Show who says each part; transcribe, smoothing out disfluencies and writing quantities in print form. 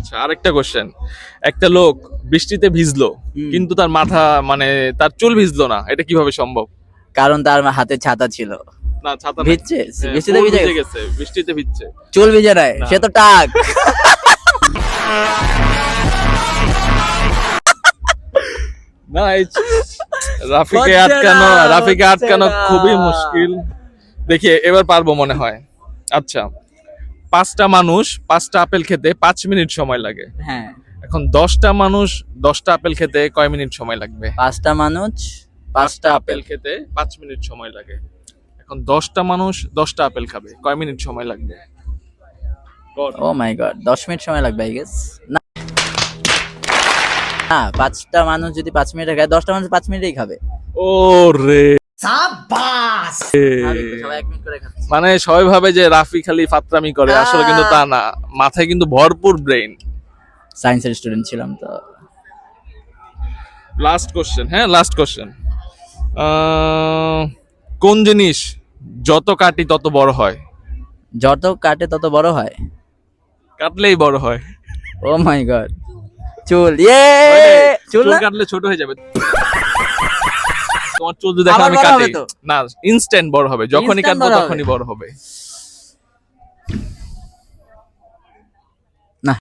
Speaker 1: আচ্ছা, আরেকটা কোশ্চেন। একটা লোক বৃষ্টিতে ভিজলো কিন্তু তার মাথা মানে তার চুল ভিজলো না, এটা কিভাবে সম্ভব?
Speaker 2: কারণ তার হাতে ছাতা ছিল।
Speaker 1: না, ছাতা নাই।
Speaker 2: ভিজছে
Speaker 1: হ্যাঁ,
Speaker 2: বৃষ্টিতে
Speaker 1: ফুল
Speaker 2: ভিজে
Speaker 1: ভিজে
Speaker 2: গেছে।
Speaker 1: গেছে, বৃষ্টিতে ভিজছে।
Speaker 2: চুল ভিজে নাই,
Speaker 1: না।
Speaker 2: সে তো টাক।
Speaker 1: না, রাফিকে
Speaker 2: হচ্ছে
Speaker 1: আটকানো,
Speaker 2: না,
Speaker 1: রাফিকে
Speaker 2: হচ্ছে
Speaker 1: আটকানো
Speaker 2: না।
Speaker 1: খুবই মুশকিল। দেখি এবার পারবো মনে হয়। আচ্ছা, 5টা মানুষ 5টা আপেল খেতে 5 মিনিট সময় লাগে।
Speaker 2: হ্যাঁ,
Speaker 1: এখন 10টা মানুষ 10টা আপেল খেতে কয় মিনিট সময় লাগবে?
Speaker 2: 5টা মানুষ 5টা আপেল।
Speaker 1: খেতে 5 মিনিট সময় লাগে। এখন 10টা মানুষ 10টা আপেল খাবে, কয় মিনিট সময় লাগবে?
Speaker 2: ও মাই গড, 10 মিনিট সময় লাগবে আই গেস। না না, 5টা মানুষ যদি 5 মিনিটে খায়, 10টা মানুষ 5 মিনিটেই খাবে।
Speaker 1: ও রে,
Speaker 2: ভাবি তো সবাই 1 মিনিট করে খাচ্ছে।
Speaker 1: মানে সবাই ভাবে যে রাফি খালি ফাত্রামি করে, আসলে কিন্তু তা না, মাথায় কিন্তু ভরপুর ব্রেইন।
Speaker 2: সায়েন্সের স্টুডেন্ট ছিলাম তো।
Speaker 1: লাস্ট কোশ্চেন, হ্যাঁ লাস্ট কোশ্চেন। কোন জিনিস যত কাটি তত বড় হয়?
Speaker 2: যত কাটে তত বড় হয়।
Speaker 1: কাটলেই বড় হয়।
Speaker 2: ও মাই গড, চুল। ইয়ে, চুল
Speaker 1: চুল
Speaker 2: না?
Speaker 1: কাটলে ছোট হয়ে যাবে। তোমার চুল যদি এখন
Speaker 2: আবার
Speaker 1: আমি
Speaker 2: বড়
Speaker 1: কাটি,
Speaker 2: হবে তো?
Speaker 1: না ইনস্ট্যান্ট বড় হবে, যখনই
Speaker 2: Instant
Speaker 1: কাটবো
Speaker 2: বড় হবে।
Speaker 1: তখনই বড় হবে।